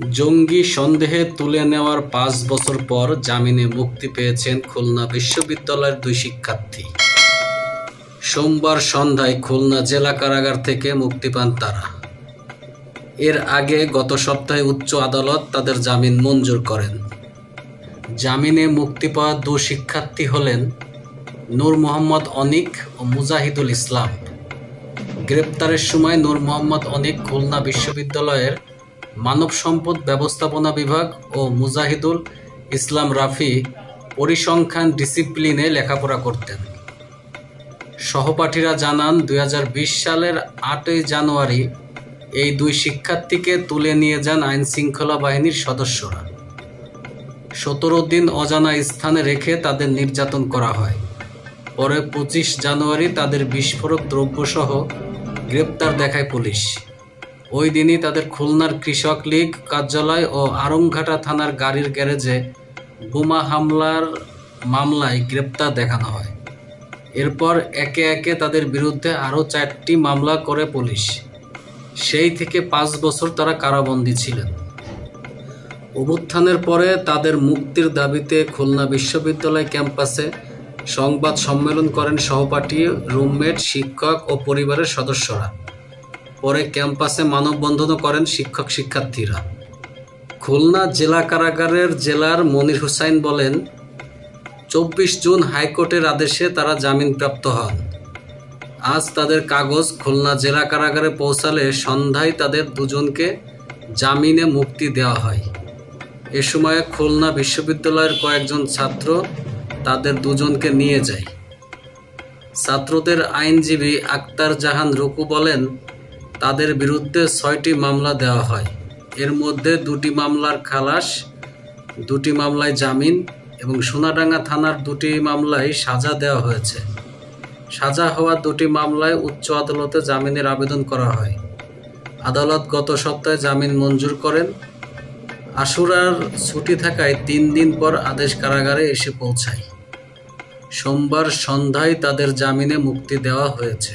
জঙ্গি সন্দেহে তুলে নেওয়ার ৫ বছর পর জামিনে মুক্তি পেয়েছেন খুলনা বিশ্ববিদ্যালয়ের ২ শিক্ষার্থী। সোমবার সন্ধ্যায় খুলনা জেলা কারাগার থেকে মুক্তি পান তারা। এর আগে গত সপ্তাহে উচ্চ আদালত তাদের জামিন মঞ্জুর করেন। জামিনে মুক্তি পাওয়া ২ শিক্ষার্থী হলেন নূর মোহাম্মদ অনিক ও মুজাহিদুল ইসলাম। গ্রেপ্তারের সময় নূর মোহাম্মদ অনিক খুলনা বিশ্ববিদ্যালয়ের মানব সম্পদ ব্যবস্থাপনা বিভাগ ও মুজাহিদুল ইসলাম রাফি পরিসংখ্যান ডিসিপ্লিনে লেখাপড়া করতেন। সহপাঠীরা জানান, ২০২০ সালের ৮ই জানুয়ারি এই ২ শিক্ষার্থীকে তুলে নিয়ে যান আইনশৃঙ্খলা বাহিনীর সদস্যরা। ১৭ দিন অজানা স্থানে রেখে তাদের নির্যাতন করা হয়। পরে ২৫ জানুয়ারি তাদের বিস্ফোরক দ্রব্যসহ গ্রেপ্তার দেখায় পুলিশ। ওই দিনই তাদের খুলনার কৃষক লীগ কার্যালয় ও আড়ংঘাটা থানার গাড়ির গ্যারেজে বোমা হামলার মামলায় গ্রেপ্তার দেখানো হয়। এরপর একে একে তাদের বিরুদ্ধে আরও ৪টি মামলা করে পুলিশ। সেই থেকে ৫ বছর তারা কারাবন্দী ছিলেন। অভ্যুত্থানের পরে তাদের মুক্তির দাবিতে খুলনা বিশ্ববিদ্যালয় ক্যাম্পাসে সংবাদ সম্মেলন করেন সহপাঠী, রুমমেট, শিক্ষক ও পরিবারের সদস্যরা। পরে ক্যাম্পাসে মানববন্ধনও করেন শিক্ষক-শিক্ষার্থীরা। খুলনা জেলা কারাগারের জেলার মনির হুসাইন বলেন, ২৪ জুন হাইকোর্টের আদেশে তারা জামিনপ্রাপ্ত হন। আজ তাদের কাগজ খুলনা জেলা কারাগারে পৌঁছালে সন্ধ্যায় তাদের দুজনকে জামিনে মুক্তি দেওয়া হয়। এ সময় খুলনা বিশ্ববিদ্যালয়ের কয়েকজন ছাত্র তাদের দুজনকে নিয়ে যায়। ছাত্রদের আইনজীবী আক্তার জাহান রুকু বলেন, তাদের বিরুদ্ধে ৬টি মামলা দেওয়া হয়। এর মধ্যে 2টি মামলার খালাস, 2টি মামলায় জামিন এবং সোনাডাঙ্গা থানার 2টি মামলায় সাজা দেওয়া হয়েছে। সাজা হওয়া 2টি মামলায় উচ্চ আদালতে জামিনের আবেদন করা হয়। আদালত গত সপ্তাহে জামিন মঞ্জুর করেন। আশুরার ছুটি থাকায় 3 দিন পর আদেশ কারাগারে এসে পৌঁছায়। সোমবার সন্ধ্যায় তাদের জামিনে মুক্তি দেওয়া হয়েছে।